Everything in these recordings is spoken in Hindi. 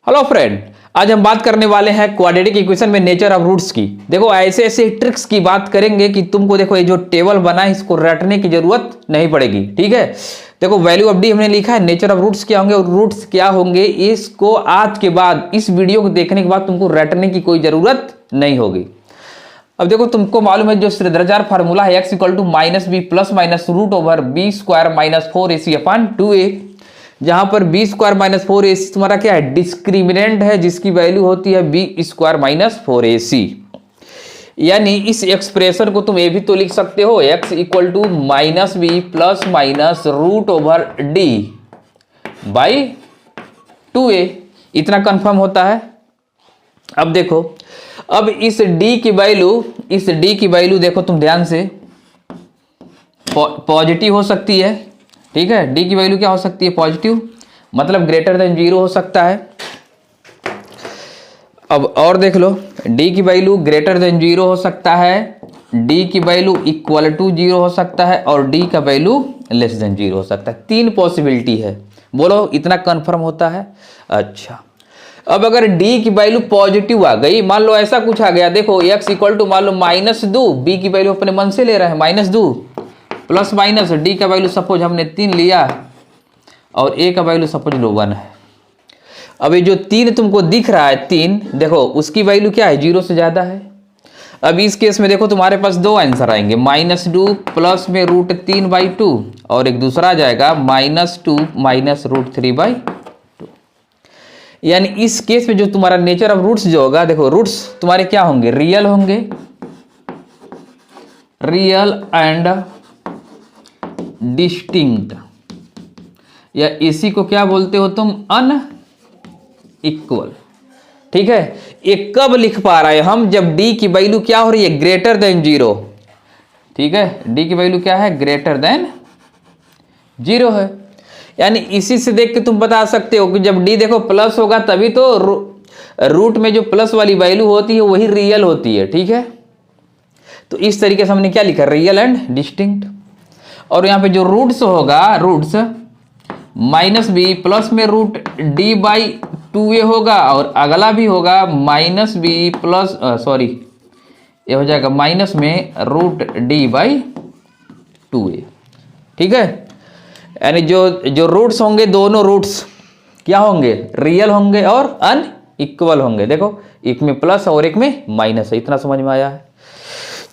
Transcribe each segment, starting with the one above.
हेलो फ्रेंड, आज हम बात करने वाले हैं क्वाड्रेटिक इक्वेशन में नेचर ऑफ रूट्स की। देखो ऐसे ऐसे ट्रिक्स की बात करेंगे कि तुमको देखो ये जो टेबल बना है इसको रटने की जरूरत नहीं पड़ेगी। ठीक है, देखो वैल्यू ऑफ डी हमने लिखा है, नेचर ऑफ रूट्स क्या होंगे और रूट्स क्या होंगे, इसको आज के बाद इस वीडियो को देखने के बाद तुमको रटने की कोई जरूरत नहीं होगी। अब देखो तुमको मालूम है जो श्रीधराचार्य फार्मूला है x equal to minus B plus minus root over B square minus 4ac upon 2a, जहां पर बी स्क्वायर माइनस 4ac तुम्हारा क्या है, डिस्क्रिमिनेंट है जिसकी वैल्यू होती है बी स्क्वायर माइनस 4ac। यानी इस एक्सप्रेशन को तुम ये भी तो लिख सकते हो x equal to minus B plus minus root over D by 2a, इतना कंफर्म होता है। अब देखो, अब इस d की वैल्यू देखो तुम ध्यान से, पॉजिटिव हो सकती है। ठीक है, d की वैल्यू क्या हो सकती है, पॉजिटिव, मतलब ग्रेटर देन 0 हो सकता है। अब और देख लो, d की वैल्यू ग्रेटर देन 0 हो सकता है, d की वैल्यू इक्वल टू 0 हो सकता है और d का वैल्यू लेस देन 0 हो सकता है। तीन पॉसिबिलिटी है, बोलो इतना कंफर्म होता है। अच्छा, अब अगर d की वैल्यू पॉजिटिव आ गई, मान लो ऐसा कुछ आ गया, देखो x इक्वल टू मान लो माइनस 2, b की वैल्यू अपने मन से ले रहे हैं माइनस 2, प्लस माइनस d का वैल्यू सपोज हमने 3 लिया और a का वैल्यू सपोज लो 1 है। अब ये जो 3 तुमको दिख रहा है 3, देखो उसकी वैल्यू क्या है, 0 से ज्यादा है। अब इस केस में देखो तुम्हारे पास दो आंसर आएंगे, माइनस 2 प्लस में रूट 3 बाई 2 और एक दूसरा आ जाएगा माइनस 2 माइनस रूट 3 बाई 2। यानी इस केस में जो तुम्हारा नेचर ऑफ रूट्स जो होगा, देखो रूट्स तुम्हारे क्या होंगे, रियल होंगे, रियल एंड डिस्टिंक्ट, या इसी को क्या बोलते हो तुम, अनइक्वल। ठीक है, ये कब लिख पा रहे हैं हम, जब d की वैल्यू क्या हो रही है, ग्रेटर देन 0। ठीक है, d की वैल्यू क्या है, ग्रेटर देन 0 है। यानी इसी से देख के तुम बता सकते हो कि जब d देखो प्लस होगा तभी तो रूट में जो प्लस वाली वैल्यू होती है वही रियल होती है। ठीक है, तो इस तरीके से हमने क्या लिखा, रियल एंड डिस्टिंक्ट। और यहाँ पे जो रूट्स होगा, रूट्स माइनस बी प्लस में रूट डी बाई 2a होगा और अगला भी होगा माइनस बी प्लस सॉरी ये हो जाएगा माइनस में रूट डी बाई 2a। ठीक है, यानी जो रूट्स होंगे दोनों रूट्स क्या होंगे, रियल होंगे और अनइक्वल होंगे। देखो एक में प्लस और एक में माइनस है, इतना समझ में आया है।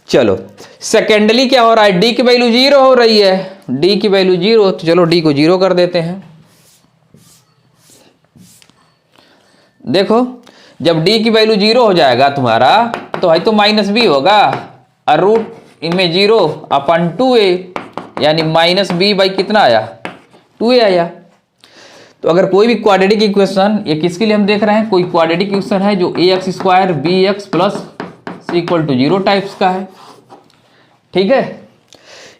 चलो सेकेंडली क्या हो रहा है, d की वैल्यू 0 हो रही है, d की वैल्यू 0, तो चलो d को 0 कर देते हैं। देखो जब d की वैल्यू 0 हो जाएगा तुम्हारा तो है तो माइनस b होगा और रूट में 0 अपन 2a, यानी माइनस b बाई कितना आया, 2a आया। तो अगर कोई भी क्वाड्रेटिक इक्वेशन, ये किसके लिए हम देख रहे हैं, कोई क्वाड्रेटिक इक्वेशन है जो ax square bx plus equal to 0 types का है। ठीक है,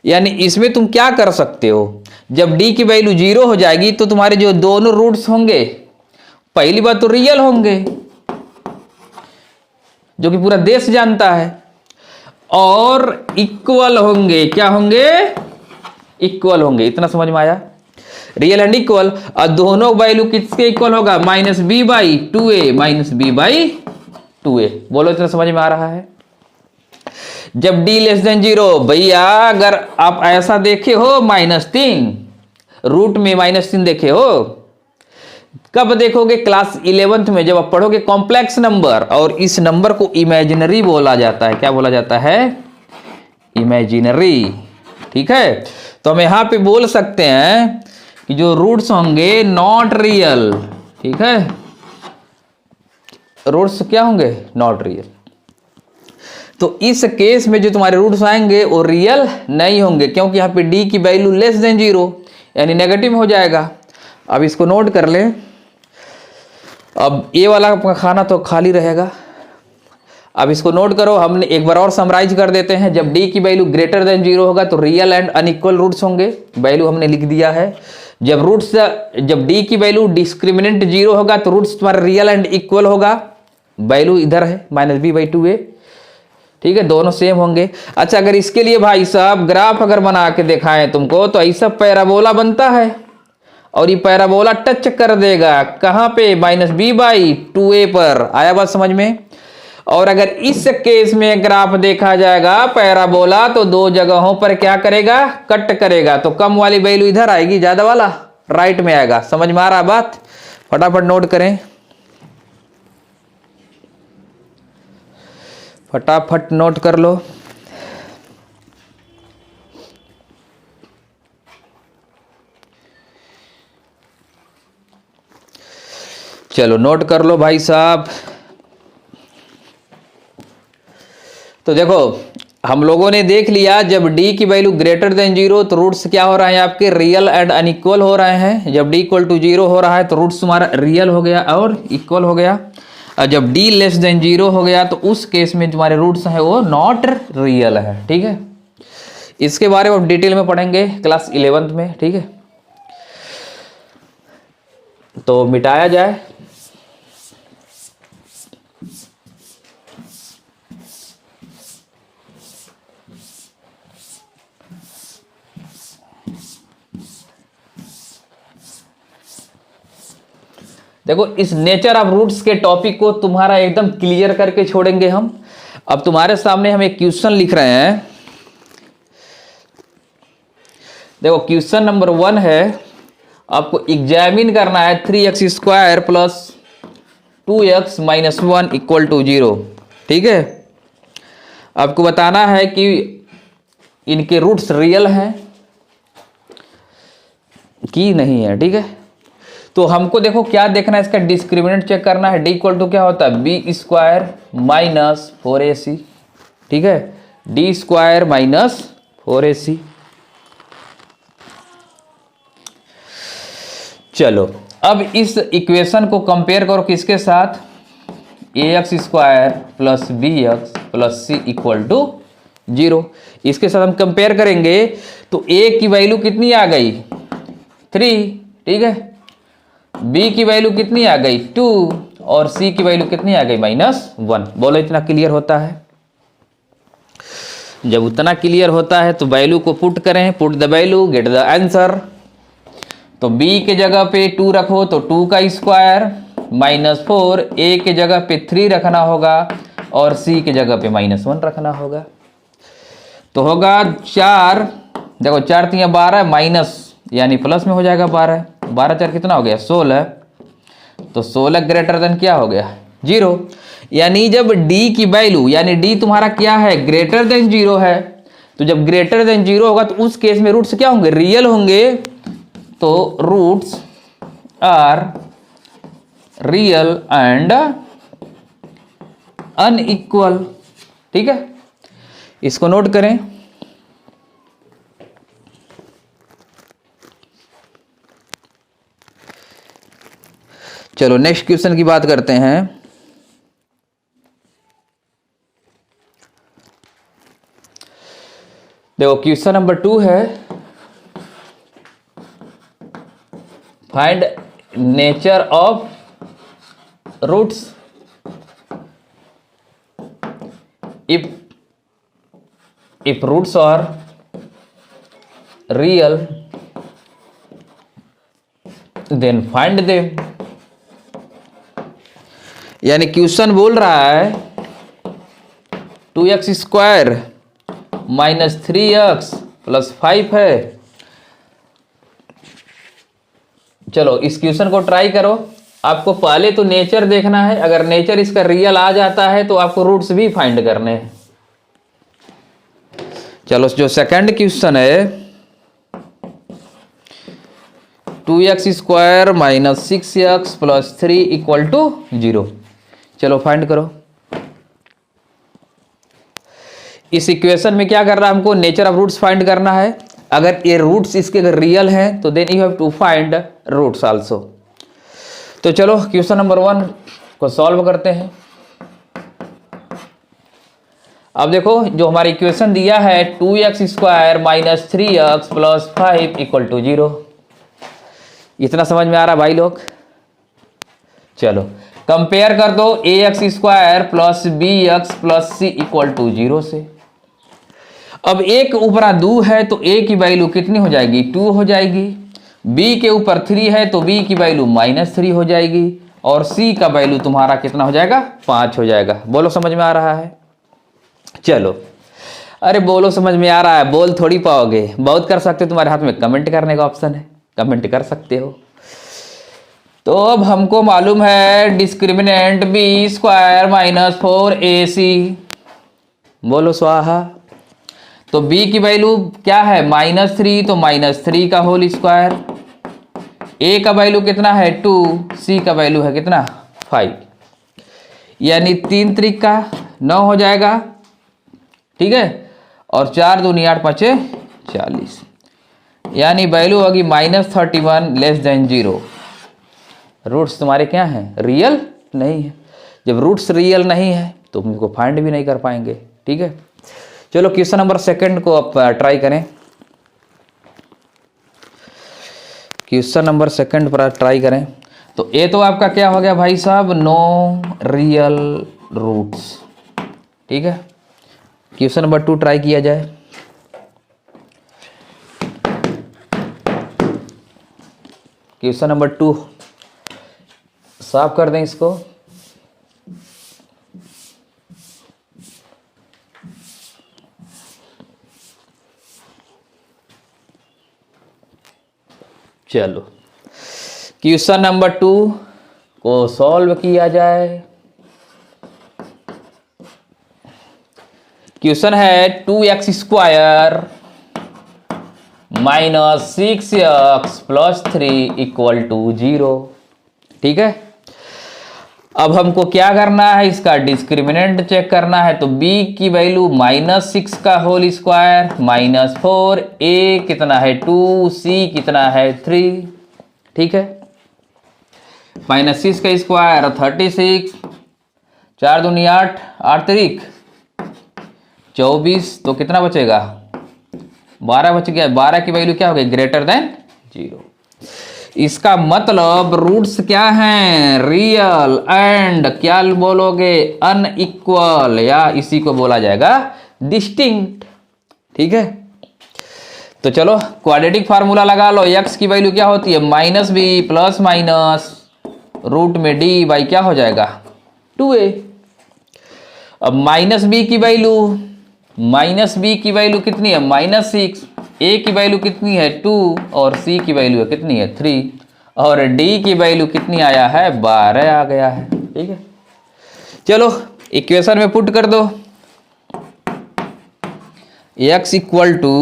यानी इसमें तुम क्या कर सकते हो, जब d की वैल्यू 0 हो जाएगी तो तुम्हारे जो दोनों रूट्स होंगे, पहली बात तो रियल होंगे जो कि पूरा देश जानता है, और इक्वल होंगे, क्या होंगे, इक्वल होंगे। इतना समझ में आया, रियल एंड इक्वल। और दोनों वैल्यू किसके इक्वल होगा, minus B by 2a minus B by 2a। बोलो इतना समझ में आ रहा है। जब d लेस देन 0, भैया अगर आप ऐसा देखे हो -3, रूट में -3 देखे हो, कब देखोगे, क्लास 11th में जब आप पढ़ोगे कॉम्प्लेक्स नंबर, और इस नंबर को इमेजिनरी बोला जाता है। क्या बोला जाता है, इमेजिनरी। ठीक है, तो हम यहां पे बोल सकते हैं कि जो रूट्स होंगे नॉट रियल। ठीक है, रूट्स क्या होंगे, नॉट रियल। तो इस केस में जो तुम्हारे रूट्स आएंगे वो रियल नहीं होंगे, क्योंकि यहाँ पे d की वैल्यू लेस देन 0 यानी नेगेटिव हो जाएगा। अब इसको नोट कर लें, अब ये वाला खाना तो खाली रहेगा। अब इसको नोट करो, हमने एक बार और समराइज कर देते हैं। जब d की वैल्यू ग्रेटर देन 0 होगा तो रियल एंड अनइक्वल रूट्स होंगे, वैल्यू हमने लिख दिया है। जब d की वैल्यू डिस्क्रिमिनेंट 0 होगा तो रूट्स तुम्हारा रियल एंड इक्वल होगा, वैल्यू इधर है माइनस बी बाई 2a। ठीक है, दोनों सेम होंगे। अच्छा, अगर इसके लिए भाई साहब ग्राफ अगर बना के दिखाएं तुमको, तो ऐसा पैराबोला बनता है और ये पैराबोला टच कर देगा कहाँ पे, -b/2a पर। आया बात समझ में। और अगर इस केस में ग्राफ देखा जाएगा पैराबोला, तो दो जगहों पर क्या करेगा, कट करेगा। तो कम वाली वैल्यू इधर आएगी, ज्यादा वाला राइट में आएगा। समझ में आ रहा बात? फटाफट नोट करें, फटाफट नोट कर लो। चलो नोट कर लो भाई साहब। तो देखो हम लोगों ने देख लिया, जब d की वैल्यू ग्रेटर देन 0 तो रूट्स क्या हो रहे हैं आपके, रियल एंड अनइक्वल हो रहे हैं। जब d इक्वल टू 0 हो रहा है तो रूट्स तुम्हारा रियल हो गया और इक्वल हो गया। और जब d लेस देन 0 हो गया तो उस केस में तुम्हारे रूट्स हैं वो नॉट रियल है। ठीक है, इसके बारे में डिटेल में पढ़ेंगे क्लास 11th में। ठीक है, तो मिटाया जाए। देखो इस नेचर ऑफ रूट्स के टॉपिक को तुम्हारा एकदम क्लियर करके छोड़ेंगे हम। अब तुम्हारे सामने हम एक क्वेश्चन लिख रहे हैं। देखो क्वेश्चन नंबर 1 है, आपको एग्जामिन करना है 3x² plus 2x minus 1 equal to 0। ठीक है, आपको बताना है कि इनके रूट्स रियल हैं कि नहीं है। ठीक है, तो हमको देखो क्या देखना है, इसका डिस्क्रिमिनेंट चेक करना है। d इक्वल टू क्या होता है, b² माइनस 4ac। ठीक है, d² माइनस 4ac। चलो अब इस इक्वेशन को कंपेयर करो किसके साथ, ax² plus bx plus c equal to 0। इसके साथ हम कंपेयर करेंगे तो a की वैल्यू कितनी आ गई, 3। ठीक है, b की वैल्यू कितनी आ गई, 2, और c की वैल्यू कितनी आ गई, -1। बोलो इतना क्लियर होता है? जब उतना क्लियर होता है तो वैल्यू को पुट करें, put the value get the answer. तो b के जगह पे 2 रखो तो 2 का स्क्वायर -4, a के जगह पे 3 रखना होगा और c के जगह पे -1 रखना होगा। तो होगा 4, देखो 4 3 12 माइनस यानी प्लस में हो जाएगा 12। 12 4 कितना हो गया, 16। तो 16 ग्रेटर देन क्या हो गया, 0। यानी जब d की वैल्यू, यानी d तुम्हारा क्या है, ग्रेटर देन 0 है। तो जब ग्रेटर देन 0 होगा तो उस केस में रूट्स क्या होंगे, रियल होंगे। तो roots are real and unequal. ठीक है, इसको नोट करें। चलो नेक्स्ट क्वेश्चन की बात करते हैं। देखो क्वेश्चन नंबर 2 है, find nature of roots if roots are real then find them। यानी क्वेश्चन बोल रहा है 2x² माइनस 3x प्लस 5 है। चलो इस क्वेश्चन को ट्राई करो। आपको पहले तो नेचर देखना है, अगर नेचर इसका रियल आ जाता है तो आपको रूट्स भी फाइंड करने हैं। चलो जो सेकंड क्वेश्चन है 2x² minus 6x plus 3 equal to 0। चलो फाइंड करो। इस इक्वेशन में क्या करना है, हमको नेचर ऑफ रूट्स फाइंड करना है। अगर ये रूट्स इसके अगर रियल हैं तो then you have to find roots also. तो चलो क्वेश्चन नंबर 1 को सॉल्व करते हैं। अब देखो जो हमारी इक्वेशन दिया है 2x² minus 3x plus 5 equal to 0। इतना समझ में आ रहा भाई लोग? चलो कंपेयर कर दो ax² plus bx plus c equal to 0 से। अब एक ऊपरा 2 है तो a की वैल्यू कितनी हो जाएगी, 2 हो जाएगी। b के ऊपर 3 है तो b की वैल्यू -3 हो जाएगी और c का वैल्यू तुम्हारा कितना हो जाएगा, 5 हो जाएगा। बोलो समझ में आ रहा है? चलो, अरे बोलो समझ में आ रहा है, बोल थोड़ी पाओगे, बहुत कर सकते हो, तुम्हारे हाथ में कमेंट करने का ऑप्शन है, कमेंट कर सकते हो। तो अब हमको मालूम है discriminant B square minus 4ac, बोलो स्वाहा। तो b की वैल्यू क्या है, -3, तो -3 का होल स्क्वायर, a का वैल्यू कितना है 2, c का वैल्यू है कितना 5, यानी 3 त्रिक का 9 हो जाएगा, ठीक है, और 4 दूनी 8 5 40, यानी वैल्यू होगी -31 लेस देन 0। रूट्स तुम्हारे क्या हैं, रियल नहीं है। जब रूट्स रियल नहीं है तो तुम इसको फाइंड भी नहीं कर पाएंगे, ठीक है। चलो क्वेश्चन नंबर 2 को आप ट्राई करें, क्वेश्चन नंबर 2 पर ट्राई करें। तो ये तो आपका क्या हो गया भाई साहब, नो रियल रूट्स, ठीक है। क्वेश्चन नंबर 2 ट्राई किया जाए। क्वेश्चन नंबर 2 साफ कर दें इसको। चलो क्वेश्चन नंबर 2 को सॉल्व किया जाए। क्वेश्चन है 2x square minus 6x plus 3 equal to 0, ठीक है। अब हमको क्या करना है, इसका डिस्क्रिमिनेंट चेक करना है। तो b की वैल्यू -6 का होल स्क्वायर -4, a कितना है 2, c कितना है 3, ठीक है। -6 का स्क्वायर 36, 4 दूनी 8, 8 त्रिक 24, तो कितना बचेगा 12 बच गया। 12 की वैल्यू क्या हो गई, ग्रेटर देन 0। इसका मतलब रूट्स क्या हैं, रियल एंड क्या बोलोगे, अनइक्वल, या इसी को बोला जाएगा डिस्टिंक्ट, ठीक है। तो चलो क्वाड्रेटिक फार्मूला लगा लो। x की वैल्यू क्या होती है, -b प्लस माइनस रूट में d बाई क्या हो जाएगा 2a। अब -b की वैल्यू कितनी है, -6, a की वैल्यू कितनी है 2 और c की वैल्यू है कितनी है 3, और d की वैल्यू कितनी आया है 12 आ गया है, ठीक है। चलो इक्वेशन में पुट कर दो, x इक्वल टू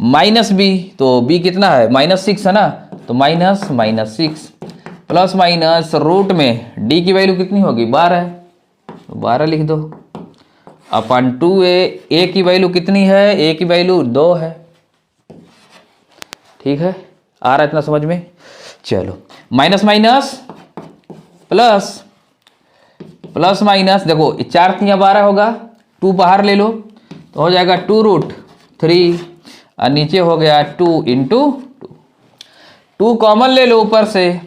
-b, तो b कितना है -6 है ना, तो -6 प्लस माइनस रूट में d की वैल्यू कितनी होगी 12, तो 12 लिख दो अपन 2a की वैल्यू कितनी है, a की वैल्यू 2 है, ठीक है। आ रहा है इतना समझ में? चलो minus minus plus, plus minus, देखो 4 3 12 होगा, 2 बाहर ले लो तो हो जाएगा 2√3 और नीचे हो गया 2 × 2, 2 कॉमन ले लो ऊपर से,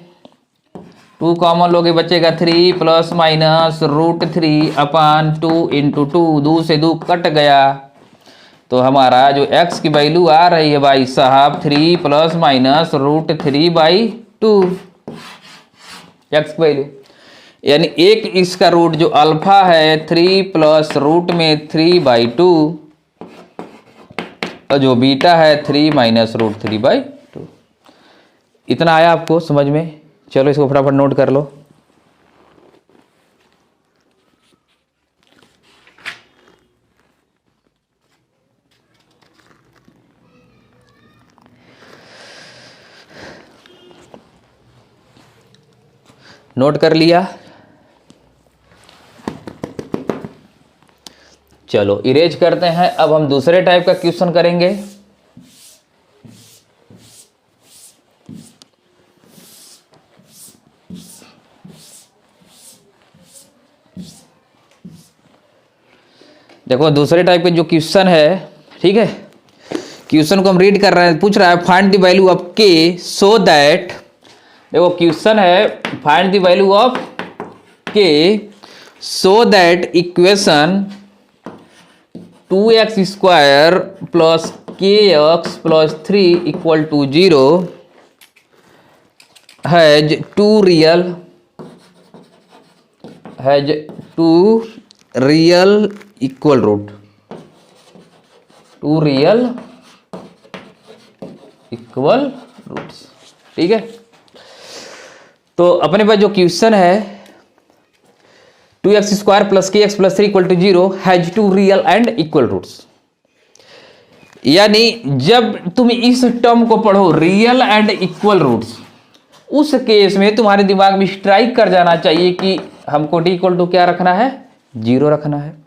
2 कॉमन लोगे बचेगा 3 प्लस माइनस √3 अपन 2 × 2, 2 से 2 कट गया, तो हमारा जो x की वैल्यू आ रही है भाई साहब 3 प्लस माइनस √3/2 x की वैल्यू, यानी एक इसका रूट जो अल्फा है 3 प्लस रूट में 3/2 और जो बीटा है 3 माइनस √3/2। इतना आया आपको समझ में? चलो इसको फटाफट नोट कर लो। नोट कर लिया? चलो इरेज करते हैं। अब हम दूसरे टाइप का क्वेश्चन करेंगे। देखो दूसरे टाइप के जो क्वेश्चन है, ठीक है, क्वेश्चन को हम रीड कर रहे हैं। पूछ रहा है find the value of k so that, देखो क्वेश्चन है find the value of k so that equation 2x² plus kx plus 3 equal to 0 has two real equal root, two real equal roots. ठीक है, तो अपने पास जो क्वेश्चन है 2x² + kx + 3 = 0 has two real and equal roots. यानी जब तुम इस टर्म को पढ़ो रियल एंड इक्वल रूट्स, उस केस में तुम्हारे दिमाग में स्ट्राइक कर जाना चाहिए कि हमको d = क्या रखना है, 0 रखना है।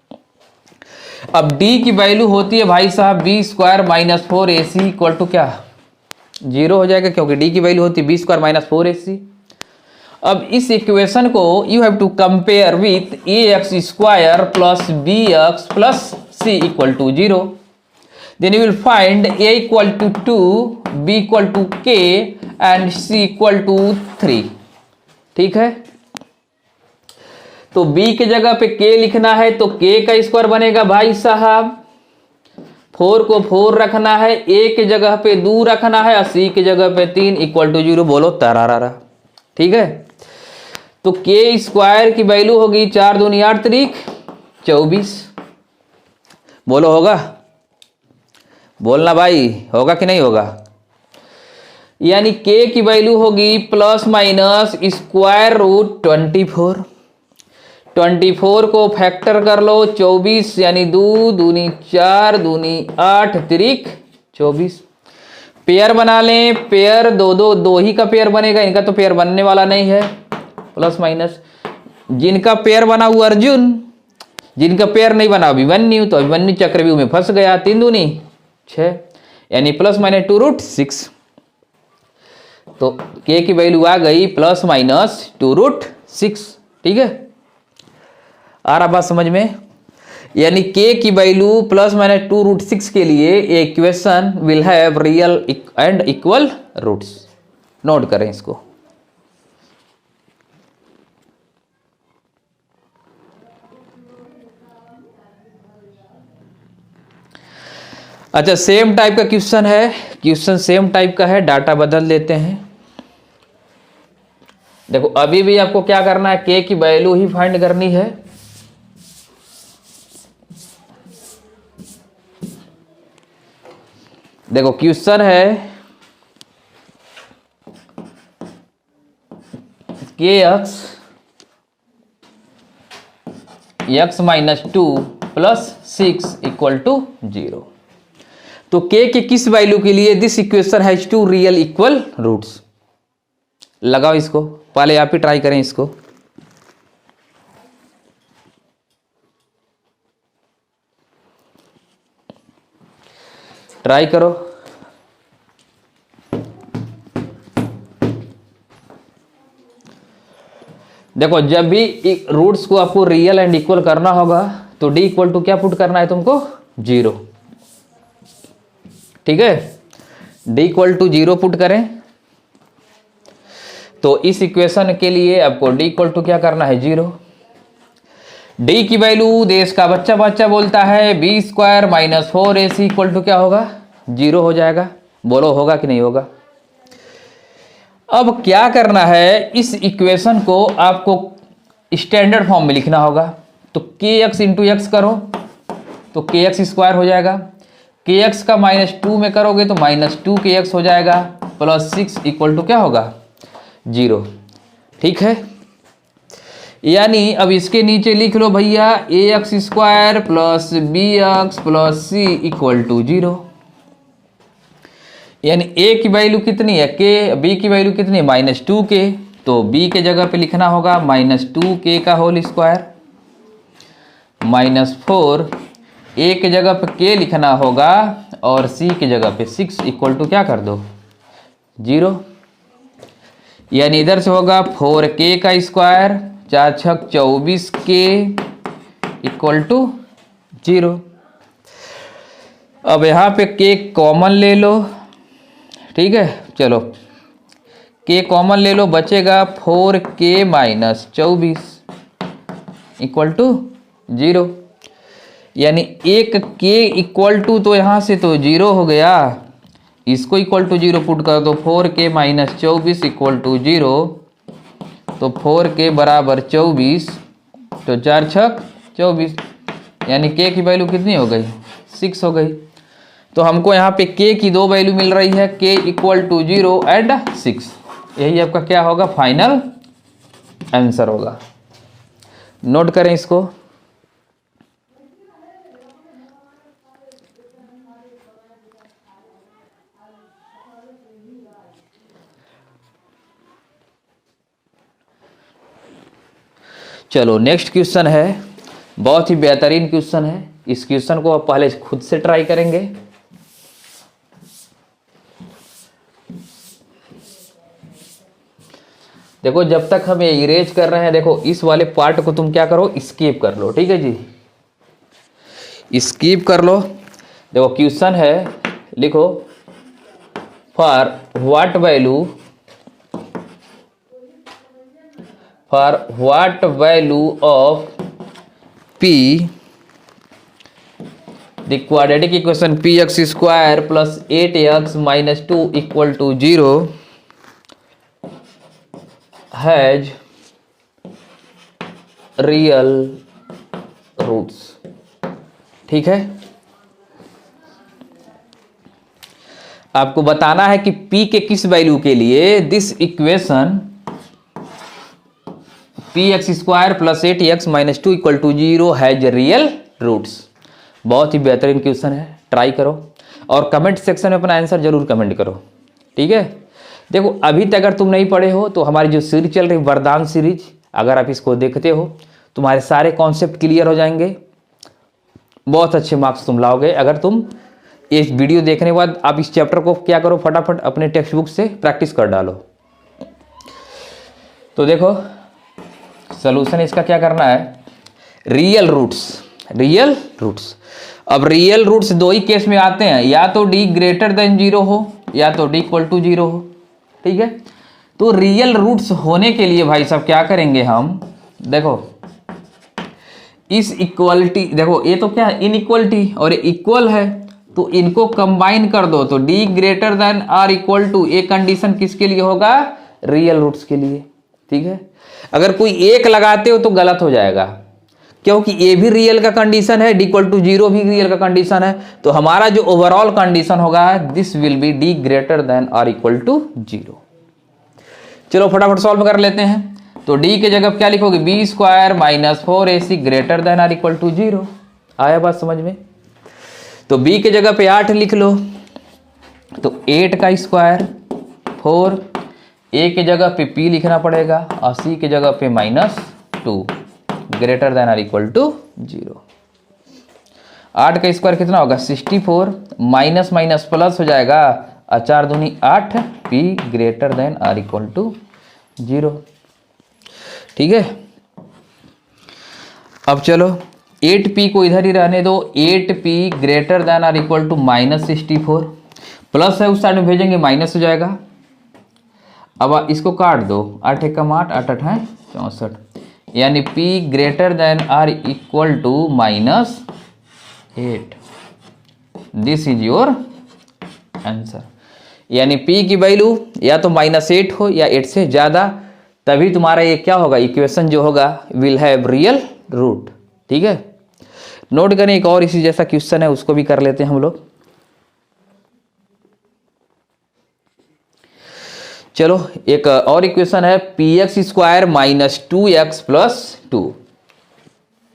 अब d की वैल्यू होती है भाई साहब b² - 4ac = क्या, 0 हो जाएगा, क्योंकि d की वैल्यू होती है b² - 4ac। अब इस इक्वेशन को you have to compare with ax² + bx + c = 0। Then you will find a = 2, b = k and c = 3। ठीक है, तो b की जगह पे k लिखना है तो k का स्क्वायर बनेगा भाई साहब, 4 को 4 रखना है, a की जगह पे 2 रखना है और c की जगह पे 3 = 0। बोलो तरारा। ठीक है, तो k² की वैल्यू होगी 4 दूनी 8 त्रिक 24। बोलो होगा, बोलना भाई, होगा कि नहीं होगा। यानी k की वैल्यू होगी ±√24। 24 को फैक्टर कर लो 24, यानी 2 दूनी 4 दूनी 8 त्रिक 24। पेयर बना लें, पेयर दो ही का पेयर बनेगा, इनका तो पेयर बनने वाला नहीं है, प्लस माइनस। जिनका पेयर बना हुआ अर्जुन, जिनका पेयर नहीं बना अभिमन्यु, तो अभिमन्यु चक्रव्यूह में फंस गया, 3 दूनी 6, यानी ±2√6। तो k की वैल्यू आ गई ±2√6। ठीक है, आ रहा बात समझ में। यानी k की वैल्यू ±2√6 के लिए equation will have real and equal roots. Note करें इसको। अच्छा, सेम टाइप का क्वेश्चन है, क्वेश्चन सेम टाइप का है, डाटा बदल देते हैं। देखो अभी भी आपको क्या करना है, k की वैल्यू ही फाइंड करनी है। देखो क्वेश्चन है kx x-2 + 6 = 0। तो k के किस वैल्यू के लिए this equation has two real equal roots. लगाओ इसको, पहले आप ही ट्राई करें इसको। ट्राई करो। देखो जब भी रूट्स को आपको रियल एंड इक्वल करना होगा तो d = क्या पुट करना है तुमको, 0। ठीक है, d = 0 पुट करें। तो इस इक्वेशन के लिए आपको d = क्या करना है, 0। d की वैल्यू देश का बच्चा बच्चा बोलता है b² - 4ac = क्या होगा, 0 हो जाएगा। बोलो होगा कि नहीं होगा। अब क्या करना है, इस इक्वेशन को आपको स्टैंडर्ड फॉर्म में लिखना होगा। तो kx × x करो तो kx² हो जाएगा, kx का -2 में करोगे तो -2kx हो जाएगा, +6 = क्या होगा, 0। ठीक है, यानी अब इसके नीचे लिख लो भैया ax² + bx + c = 0। यानी a की वैल्यू कितनी है, k, b की वैल्यू कितनी है, -2k। तो b के जगह पे लिखना होगा -2k का होल स्क्वायर, -4, a के जगह पे k लिखना होगा और c की जगह पे 6 = क्या कर दो, 0। यानी इधर से होगा 4k का स्क्वायर, 4 × 6 = 24k = 0। अब यहाँ पे k कॉमन ले लो। ठीक है, चलो k कॉमन ले लो, बचेगा 4k - 24 = 0। यानी एक k = तो यहाँ से तो 0 हो गया, इसको इक्वल टू 0 पुट कर दो, 4k माइनस 24 इक्वल टू 0, तो 4k बराबर 24, तो 4 छक 24, यानी k की वैल्यू कितनी हो गई, 6 हो गई। तो हमको यहाँ पे k की दो वैल्यू मिल रही है, k इक्वल टू 0 एंड 6। यही आपका क्या होगा, फाइनल आंसर होगा। नोट करें इसको। चलो नेक्स्ट क्वेश्चन है, बहुत ही बेहतरीन क्वेश्चन है। इस क्वेश्चन को आप पहले खुद से ट्राई करेंगे। देखो जब तक हम ये इरेज कर रहे हैं, देखो इस वाले पार्ट को तुम क्या करो, स्किप कर लो, ठीक है जी, स्किप कर लो। देखो क्वेश्चन है, लिखो for what value of p, the quadratic equation px square plus 8x minus 2 equal to 0 has real roots। ठीक है, आपको बताना है कि p के किस वैल्यू के लिए this equation px square plus 8x minus 2 equal to 0 has real roots. बहुत ही बेहतरीन क्वेश्चन है, ट्राई करो और कमेंट सेक्शन में अपना आंसर जरूर कमेंट करो, ठीक है। देखो अभी तक अगर तुम नहीं पढ़े हो तो हमारी जो सीरीज चल रही है वरदान सीरीज, अगर आप इसको देखते हो तुम्हारे सारे कॉन्सेप्ट क्लियर हो जाएंगे, बहुत अच्छे मार्क्स तुम लाओगे। अगर तुम इस वीडियो देखने के बाद आप इस चैप्टर को क्या करो, फटाफट अपने टेक्स्ट बुक से प्रैक्टिस कर डालो। तो देखो सॉल्यूशन इसका क्या करना है, रियल रूट्स। अब रियल रूट्स दो ही केस में आते हैं, या तो d ग्रेटर देन 0 हो या तो d इक्वल टू 0 हो, ठीक है। तो रियल रूट्स होने के लिए भाई साहब क्या करेंगे हम, देखो इस इक्वलिटी, देखो ये तो क्या है इनइक्वलिटी और ये इक्वल है, तो इनको कंबाइन कर दो, तो d greater than r equal to, ये कंडीशन किसके लिए होगा, रियल रूट्स के लिए, ठीक है। अगर कोई एक लगाते हो तो गलत हो जाएगा, क्योंकि ये भी रियल का कंडीशन है, d इक्वल टू 0 भी रियल का कंडीशन है, तो हमारा जो ओवरऑल कंडीशन होगा this will be d greater than r equal to 0। चलो फटाफट सॉल्व कर लेते हैं। तो d के जगह क्या लिखोगे, b square minus 4ac greater than r equal to 0। आया बात समझ में। तो b के जगह पे 8 लिख लो, तो 8 का स्क्वायर 4, a के जगह पे p लिखना पड़ेगा और c के जगह पे -2 greater than or equal to 0। 8 का स्क्वायर कितना होगा, 64, माइनस माइनस प्लस हो जाएगा, 4 दूनी 8, p greater than or equal to 0, ठीक है। अब चलो 8p को इधर ही रहने दो, 8p greater than or equal to -64, plus है उस साइड में भेजेंगे माइनस हो जाएगा। अब इसको काट दो, 8 एकम 8, 8 8 है 64, यानी p greater than r equal to -8। This is your answer. यानी p की वैल्यू या तो -8 हो या 8 से ज़्यादा, तभी तुम्हारा ये क्या होगा, इक्वेशन जो होगा विल हैव रियल रूट, ठीक है। नोट करें, एक और इसी जैसा क्वेश्चन है उसको भी कर लेते हैं हम लोग। चलो एक और इक्वेशन है, px square minus 2x plus 2।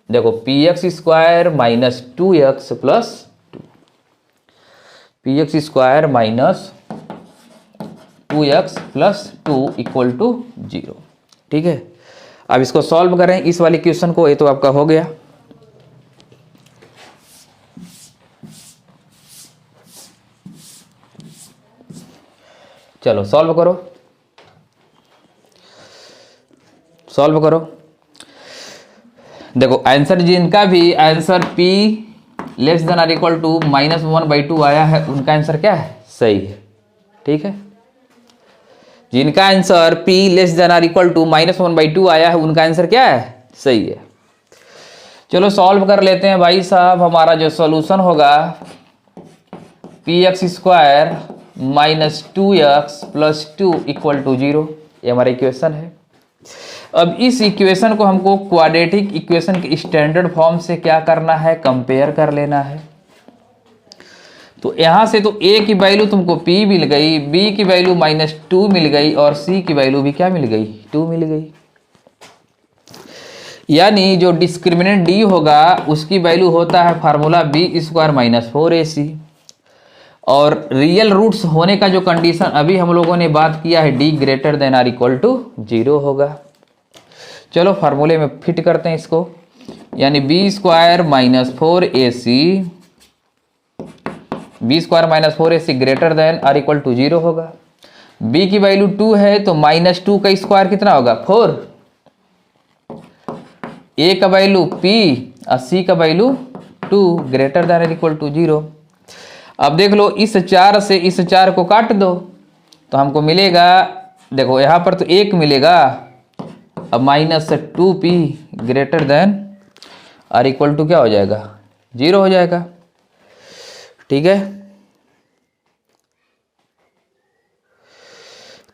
देखो px square minus 2x plus 2, px square minus 2x plus 2 equal to 0, ठीक है। अब इसको सॉल्व करें इस वाले क्वेश्चन को, ये तो आपका हो गया। चलो सॉल्व करो। देखो आंसर जिनका भी answer p less than or equal to -1/2 आया है उनका आंसर क्या है, सही है, ठीक है। जिनका answer p less than or equal to -1/2 आया है उनका आंसर क्या है, सही है। चलो सॉल्व कर लेते हैं भाई साहब। हमारा जो सॉल्यूशन होगा px square minus 2x plus 2 equal to 0। ये हमारा इक्वेशन है। अब इस इक्वेशन को हमको क्वाड्रेटिक इक्वेशन के स्टैंडर्ड फॉर्म से क्या करना है, कंपेयर कर लेना है। तो यहां से तो a की वैल्यू तुमको p मिल गई, b की वैल्यू -2 मिल गई और c की वैल्यू भी क्या मिल गई, 2 मिल गई। यानी जो डिस्क्रिमिनेंट d होगा उसकी वैल्यू होता है फार्मूला b² - 4ac। और रियल रूट्स होने का जो कंडीशन अभी हम लोगों ने बात किया है d greater than or equal to 0 होगा। चलो फार्मूले में फिट करते हैं इसको, यानी b² - 4ac greater than or equal to 0 होगा। b की वैल्यू 2 है तो -2 का स्क्वायर कितना होगा, 4। a का वैल्यू p और c का value 2 greater than or equal to 0। अब देख लो इस 4 से इस 4 को काट दो तो हमको मिलेगा, देखो यहाँ पर तो 1 मिलेगा, अब -2p greater than or equal to क्या हो जाएगा, 0 हो जाएगा। ठीक है,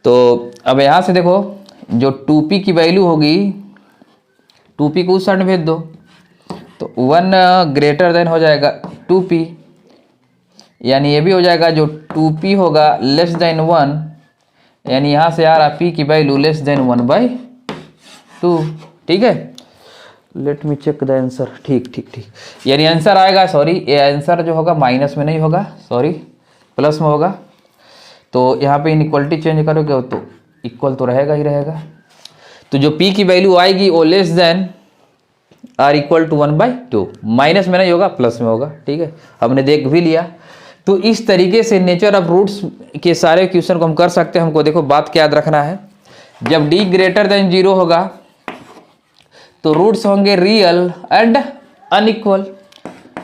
तो अब यहां से देखो जो 2p की वैल्यू होगी, 2p को उस साइड में भेज दो तो 1 ग्रेटर देन हो जाएगा 2p, यानी ये भी हो जाएगा जो 2p होगा लेस देन 1, यानी यहां से आ रहा p की वैल्यू लेस देन 1/2। ठीक है, let me check the answer. ठीक ठीक ठीक, यानी आंसर आएगा, सॉरी ये आंसर जो होगा माइनस में नहीं होगा, सॉरी प्लस में होगा। तो यहाँ पे इनइक्वालिटी चेंज करोगे तो इक्वल तो रहेगा ही रहेगा। तो जो p की वैल्यू आएगी वो less than or equal to 1/2, minus में नहीं होगा प्लस में होगा। ठीक है, हमने देख भी लिया। तो इस तरीके से नेचर ऑफ रूट्स के सारे क्वेश्चन को हम कर सकते हैं। हमको देखो बात क्या याद रखना है, जब d ग्रेटर देन 0 होगा तो रूट्स होंगे रियल एंड अनइक्वल।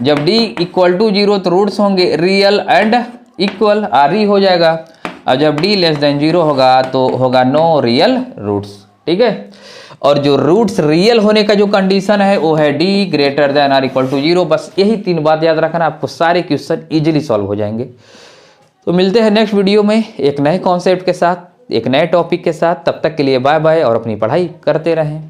जब d इक्वल टू 0 तो रूट्स होंगे रियल एंड इक्वल, आर हो जाएगा। और जब d लेस देन 0 होगा तो होगा नो रियल रूट्स। ठीक है, और जो रूट्स रियल होने का जो कंडीशन है वो है d greater than or equal to 0। बस यही 3 बात याद रखना, आपको सारे क्वेश्चन इजीली सॉल्व हो जाएंगे। तो मिलते हैं नेक्स्ट वीडियो में एक नए कॉन्सेप्ट के साथ, एक नए टॉपिक के साथ। तब तक के लिए बाय बाय और अपनी पढ़ाई करते रहें।